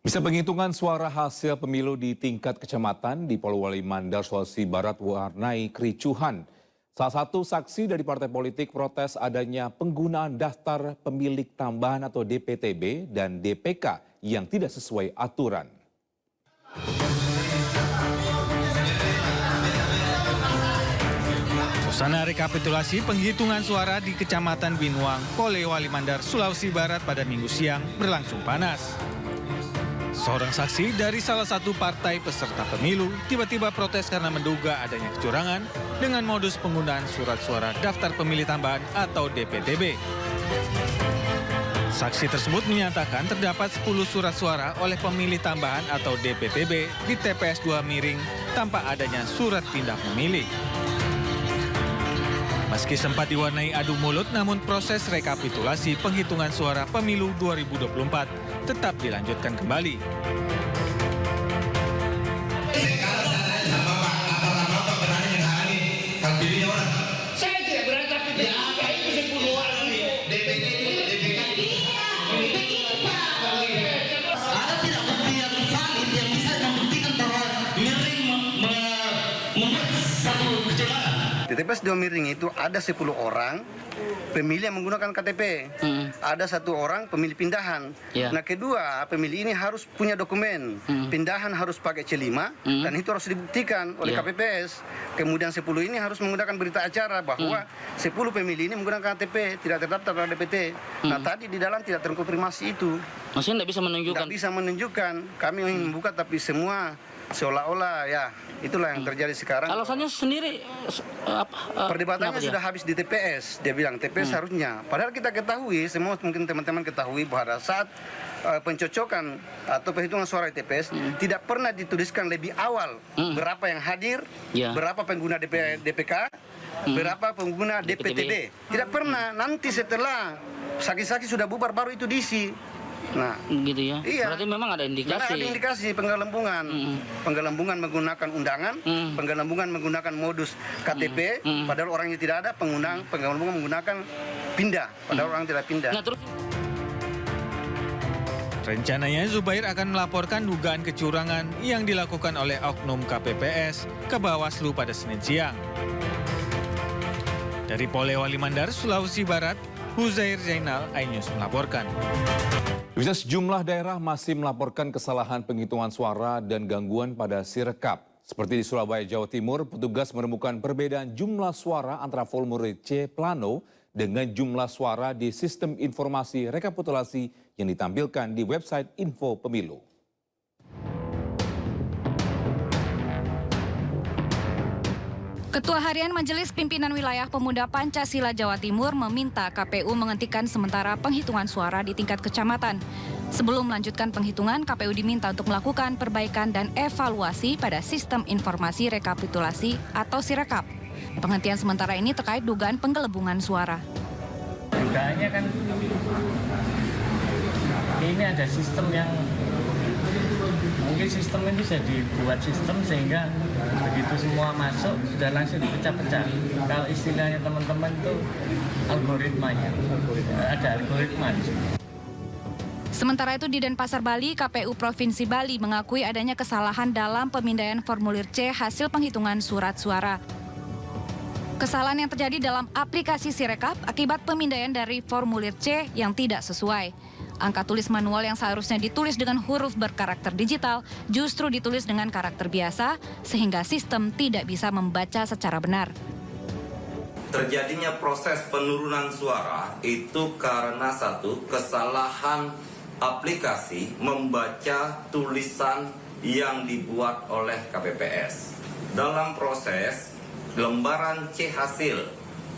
Bisa penghitungan suara hasil pemilu di tingkat kecamatan di Polewali Mandar, Sulawesi Barat warnai kericuhan. Salah satu saksi dari partai politik protes adanya penggunaan daftar pemilik tambahan atau DPTB dan DPK yang tidak sesuai aturan. Suasana rekapitulasi penghitungan suara di Kecamatan Binuang, Polewali Mandar, Sulawesi Barat pada Minggu siang berlangsung panas. Seorang saksi dari salah satu partai peserta pemilu tiba-tiba protes karena menduga adanya kecurangan dengan modus penggunaan surat suara daftar pemilih tambahan atau DPTB. Saksi tersebut menyatakan terdapat 10 surat suara oleh pemilih tambahan atau DPTB di TPS 2 Miring tanpa adanya surat pindah memilih. Meski sempat diwarnai adu mulut, namun proses rekapitulasi penghitungan suara pemilu 2024 tetap dilanjutkan kembali. Saya tidak berani, tapi itu 10 orang Ada tidak bukti yang valid yang bisa membuktikan bahwa Miring membuat satu kecurangan? Di TPS 2 Miring itu ada 10 orang pemilih yang menggunakan KTP. Ada 1 orang pemilih pindahan. Ya. Nah, kedua, pemilih ini harus punya dokumen. Pindahan harus pakai C5 dan itu harus dibuktikan oleh KPPS. Kemudian 10 ini harus menggunakan berita acara bahwa 10 pemilih ini menggunakan KTP, tidak terdaftar pada DPT. Nah, tadi di dalam tidak terkonfirmasi itu. Maksudnya tidak bisa menunjukkan. Tidak bisa menunjukkan. Kami ingin membuka tapi semua seolah-olah ya itulah yang terjadi sekarang. Alasannya sendiri Perdebatannya sudah habis di TPS. Dia bilang TPS harusnya. Padahal kita ketahui, semua mungkin teman-teman ketahui bahwa saat pencocokan atau perhitungan suara di TPS tidak pernah dituliskan lebih awal berapa yang hadir, berapa pengguna DPK, berapa pengguna DPTB. Tidak pernah. Nanti setelah saksi-saksi sudah bubar baru itu diisi. Nah, gitu ya. Iya. Berarti memang ada Karena indikasi. ada indikasi penggelembungan, penggelembungan menggunakan undangan, penggelembungan menggunakan modus KTP, padahal orangnya tidak ada, penggelembungan menggunakan pindah, padahal orang tidak pindah. Nah, terus Rencananya Zubair akan melaporkan dugaan kecurangan yang dilakukan oleh oknum KPPS ke Bawaslu pada Senin siang. Dari Polewali Mandar, Sulawesi Barat, Huzair Zainal, iNews melaporkan. Bisa sejumlah daerah masih melaporkan kesalahan penghitungan suara dan gangguan pada Sirekap. Seperti di Surabaya, Jawa Timur, petugas menemukan perbedaan jumlah suara antara formulir C plano dengan jumlah suara di sistem informasi rekapitulasi yang ditampilkan di website Info Pemilu. Ketua Harian Majelis Pimpinan Wilayah Pemuda Pancasila Jawa Timur meminta KPU menghentikan sementara penghitungan suara di tingkat kecamatan. Sebelum melanjutkan penghitungan, KPU diminta untuk melakukan perbaikan dan evaluasi pada sistem informasi rekapitulasi atau Sirekap. Penghentian sementara ini terkait dugaan penggelembungan suara. Dugaannya kan ini ada sistem yang mungkin sistem ini bisa dibuat sistem sehingga begitu semua masuk sudah langsung dipecah-pecah. Kalau istilahnya teman-teman itu algoritmanya, ada algoritma. Sementara itu di Denpasar, Bali, KPU Provinsi Bali mengakui adanya kesalahan dalam pemindaian formulir C hasil penghitungan surat suara. Kesalahan yang terjadi dalam aplikasi Sirekap akibat pemindaian dari formulir C yang tidak sesuai. Angka tulis manual yang seharusnya ditulis dengan huruf berkarakter digital justru ditulis dengan karakter biasa sehingga sistem tidak bisa membaca secara benar. Terjadinya proses penurunan suara itu karena satu, kesalahan aplikasi membaca tulisan yang dibuat oleh KPPS. Dalam proses lembaran C hasil,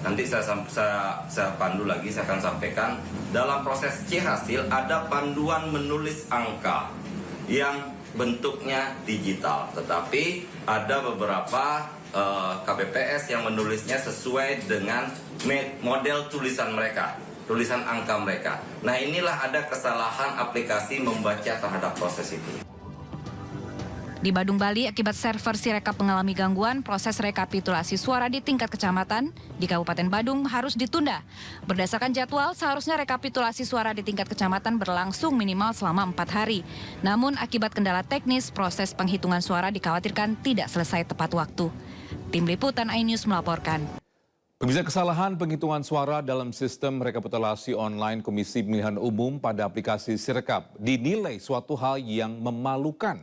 nanti saya pandu lagi, saya akan sampaikan. Dalam proses C hasil ada panduan menulis angka yang bentuknya digital. Tetapi ada beberapa KPPS yang menulisnya sesuai dengan model tulisan mereka, tulisan angka mereka. Nah, inilah ada kesalahan aplikasi membaca terhadap proses itu. Di Badung, Bali, akibat server Sirekap mengalami gangguan, proses rekapitulasi suara di tingkat kecamatan di Kabupaten Badung harus ditunda. Berdasarkan jadwal, seharusnya rekapitulasi suara di tingkat kecamatan berlangsung minimal selama 4 hari. Namun, akibat kendala teknis, proses penghitungan suara dikhawatirkan tidak selesai tepat waktu. Tim Liputan iNews melaporkan. Pemirsa, kesalahan penghitungan suara dalam sistem rekapitulasi online Komisi Pemilihan Umum pada aplikasi Sirekap dinilai suatu hal yang memalukan.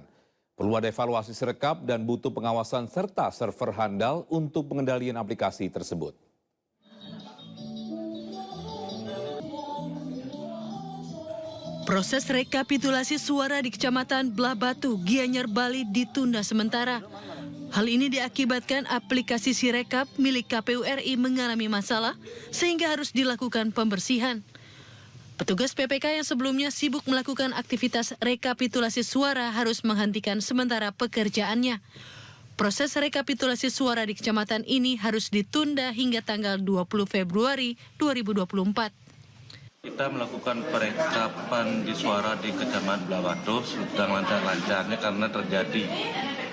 Perlu ada evaluasi Sirekap dan butuh pengawasan serta server handal untuk pengendalian aplikasi tersebut. Proses rekapitulasi suara di Kecamatan Belah Batu, Gianyar, Bali ditunda sementara. Hal ini diakibatkan aplikasi Sirekap milik KPU RI mengalami masalah sehingga harus dilakukan pembersihan. Petugas PPK yang sebelumnya sibuk melakukan aktivitas rekapitulasi suara harus menghentikan sementara pekerjaannya. Proses rekapitulasi suara di kecamatan ini harus ditunda hingga tanggal 20 Februari 2024. Kita melakukan perekapan di suara di Kecamatan Belah Batu sedang lancar-lancarnya karena terjadi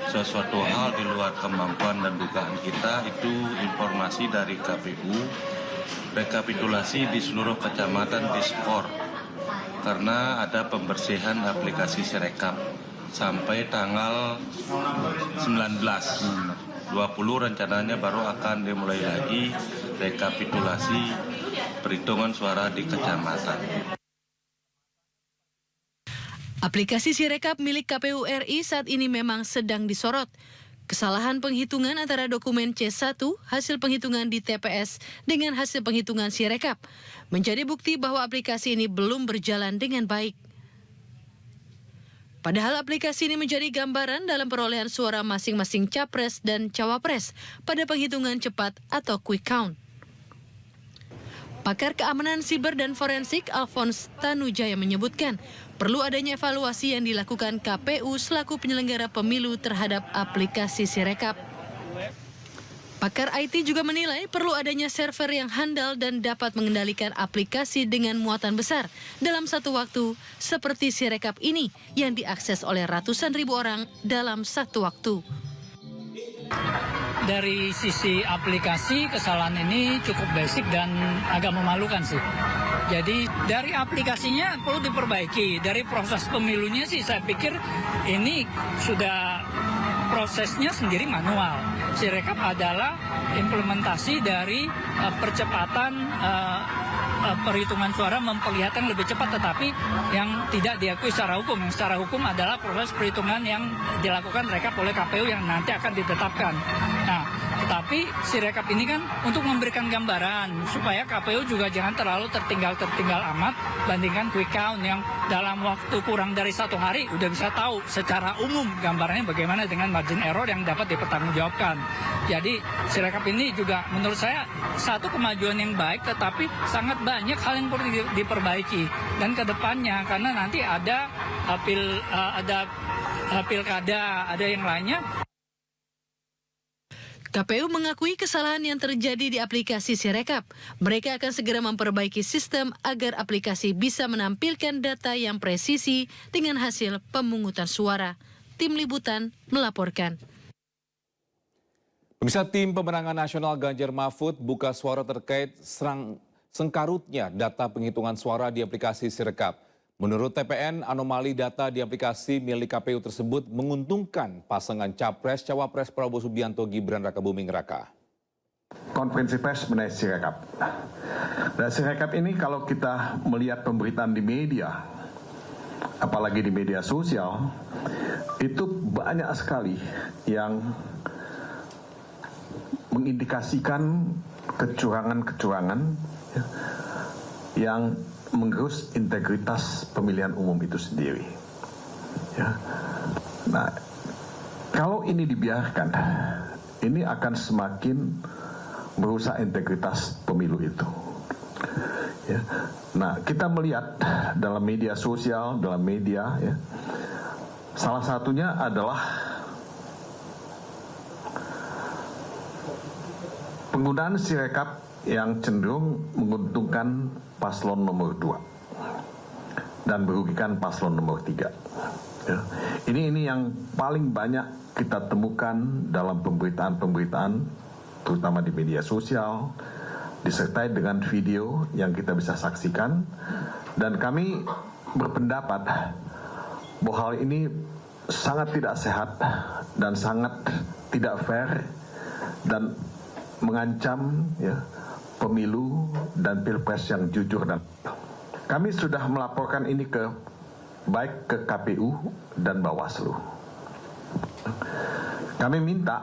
sesuatu hal di luar kemampuan dan dugaan kita. Itu informasi dari KPU, rekapitulasi di seluruh kecamatan diskor karena ada pembersihan aplikasi Sirekap sampai tanggal 19. 20 rencananya baru akan dimulai lagi rekapitulasi perhitungan suara di kecamatan. Aplikasi Sirekap milik KPU RI saat ini memang sedang disorot. Kesalahan penghitungan antara dokumen C1 hasil penghitungan di TPS dengan hasil penghitungan Sirekap menjadi bukti bahwa aplikasi ini belum berjalan dengan baik. Padahal aplikasi ini menjadi gambaran dalam perolehan suara masing-masing capres dan cawapres pada penghitungan cepat atau quick count. Pakar keamanan siber dan forensik Alphonse Tanujaya menyebutkan perlu adanya evaluasi yang dilakukan KPU selaku penyelenggara pemilu terhadap aplikasi Sirekap. Pakar IT juga menilai perlu adanya server yang handal dan dapat mengendalikan aplikasi dengan muatan besar dalam satu waktu seperti Sirekap ini yang diakses oleh ratusan ribu orang dalam satu waktu. Dari sisi aplikasi, kesalahan ini cukup basic dan agak memalukan sih. Jadi dari aplikasinya perlu diperbaiki. Dari proses pemilunya sih saya pikir ini sudah prosesnya sendiri manual. Sirekap adalah implementasi dari percepatan perhitungan suara memperlihatkan lebih cepat, tetapi yang tidak diakui secara hukum. Yang secara hukum adalah proses perhitungan yang dilakukan rekap oleh KPU yang nanti akan ditetapkan. Nah, tetapi Sirekap ini kan untuk memberikan gambaran supaya KPU juga jangan terlalu tertinggal amat bandingkan quick count yang dalam waktu kurang dari 1 hari udah bisa tahu secara umum gambarannya bagaimana dengan margin error yang dapat dipertanggungjawabkan. Jadi Sirekap ini juga menurut saya satu kemajuan yang baik, tetapi sangat banyak hal yang perlu diperbaiki dan kedepannya karena nanti ada pilkada, ada yang lainnya. KPU mengakui kesalahan yang terjadi di aplikasi Sirekap. Mereka akan segera memperbaiki sistem agar aplikasi bisa menampilkan data yang presisi dengan hasil pemungutan suara. Tim Liputan melaporkan. Pemirsa, tim pemenangan nasional Ganjar Mahfud buka suara terkait sengkarutnya data penghitungan suara di aplikasi Sirekap. Menurut TPN, anomali data di aplikasi milik KPU tersebut menguntungkan pasangan Capres-Cawapres Prabowo Subianto Gibran Rakabuming Raka. Konferensi pers mengenai Sirekap. Dan Sirekap ini kalau kita melihat pemberitaan di media, apalagi di media sosial, itu banyak sekali yang mengindikasikan kecurangan-kecurangan yang menggerus integritas pemilihan umum itu sendiri. Ya. Nah, kalau ini dibiarkan, ini akan semakin merusak integritas pemilu itu. Ya. Nah, kita melihat dalam media sosial, dalam media, ya, salah satunya adalah penggunaan Sirekap yang cenderung menguntungkan paslon nomor 2 dan merugikan paslon nomor 3. Ya. Ini yang paling banyak kita temukan dalam pemberitaan-pemberitaan, terutama di media sosial, disertai dengan video yang kita bisa saksikan. Dan kami berpendapat bahwa hal ini sangat tidak sehat dan sangat tidak fair dan mengancam pemilu dan pilpres yang jujur. Dan kami sudah melaporkan ini baik ke KPU dan Bawaslu. Kami minta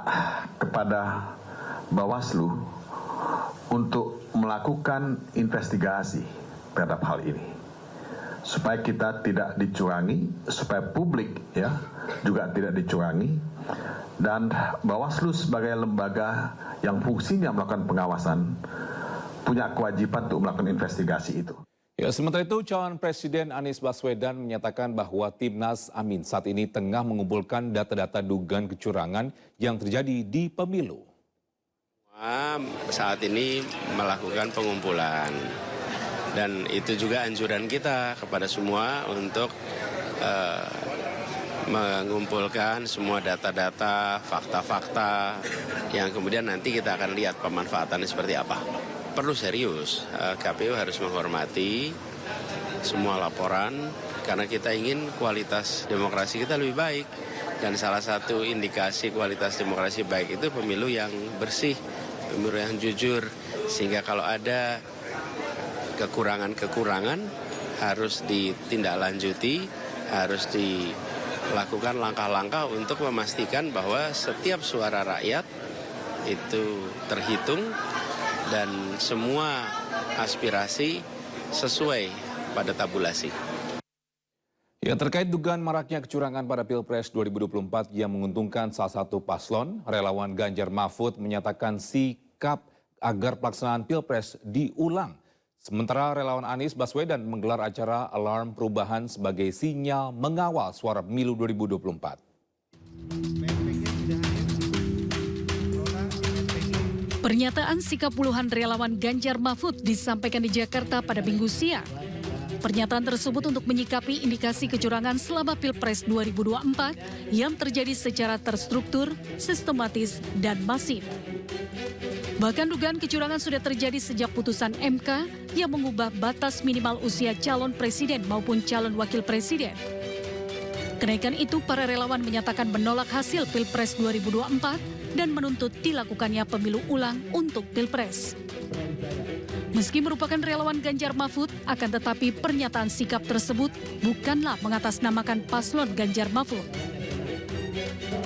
kepada Bawaslu untuk melakukan investigasi terhadap hal ini, supaya kita tidak dicurangi, supaya publik juga tidak dicurangi, dan Bawaslu sebagai lembaga yang fungsinya melakukan pengawasan punya kewajiban untuk melakukan investigasi itu. Ya, sementara itu calon Presiden Anies Baswedan menyatakan bahwa Timnas Amin saat ini tengah mengumpulkan data-data dugaan kecurangan yang terjadi di pemilu. Saat ini melakukan pengumpulan, dan itu juga anjuran kita kepada semua untuk mengumpulkan semua data-data, fakta-fakta yang kemudian nanti kita akan lihat pemanfaatannya seperti apa. Perlu serius, KPU harus menghormati semua laporan karena kita ingin kualitas demokrasi kita lebih baik. Dan salah satu indikasi kualitas demokrasi baik itu pemilu yang bersih, pemilu yang jujur. Sehingga kalau ada kekurangan-kekurangan harus ditindaklanjuti, harus dilakukan langkah-langkah untuk memastikan bahwa setiap suara rakyat itu terhitung dan semua aspirasi sesuai pada tabulasi. Ya, terkait dugaan maraknya kecurangan pada Pilpres 2024 yang menguntungkan salah satu paslon, relawan Ganjar Mahfud menyatakan sikap agar pelaksanaan Pilpres diulang. Sementara relawan Anies Baswedan menggelar acara alarm perubahan sebagai sinyal mengawal suara pemilu 2024. Pernyataan sikap puluhan relawan Ganjar Mahfud disampaikan di Jakarta pada Minggu siang. Pernyataan tersebut untuk menyikapi indikasi kecurangan selama Pilpres 2024 yang terjadi secara terstruktur, sistematis, dan masif. Bahkan dugaan kecurangan sudah terjadi sejak putusan MK yang mengubah batas minimal usia calon presiden maupun calon wakil presiden. Kenaikan itu para relawan menyatakan menolak hasil Pilpres 2024 dan menuntut dilakukannya pemilu ulang untuk Pilpres. Meski merupakan relawan Ganjar Mahfud, akan tetapi pernyataan sikap tersebut bukanlah mengatasnamakan paslon Ganjar Mahfud.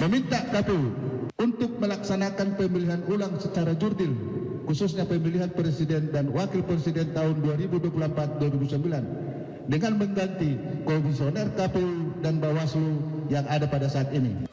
Meminta KPU untuk melaksanakan pemilihan ulang secara jurdil, khususnya pemilihan presiden dan wakil presiden tahun 2024-2029, dengan mengganti komisioner KPU dan Bawaslu yang ada pada saat ini.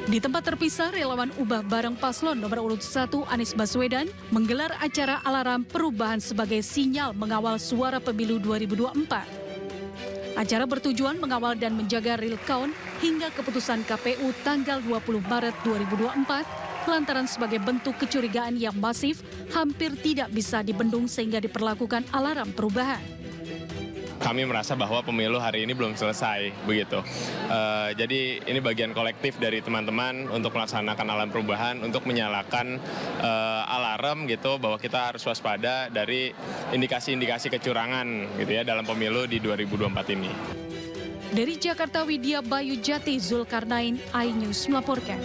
Di tempat terpisah, relawan ubah bareng paslon nomor urut 1 Anies Baswedan menggelar acara alarm perubahan sebagai sinyal mengawal suara pemilu 2024. Acara bertujuan mengawal dan menjaga real count hingga keputusan KPU tanggal 20 Maret 2024 lantaran sebagai bentuk kecurigaan yang masif hampir tidak bisa dibendung sehingga diperlakukan alarm perubahan. Kami merasa bahwa pemilu hari ini belum selesai, begitu. Jadi ini bagian kolektif dari teman-teman untuk melaksanakan alarm perubahan, untuk menyalakan alarm gitu bahwa kita harus waspada dari indikasi-indikasi kecurangan gitu ya dalam pemilu di 2024 ini. Dari Jakarta, Widya Bayu Jati, Zulkarnain, iNews melaporkan.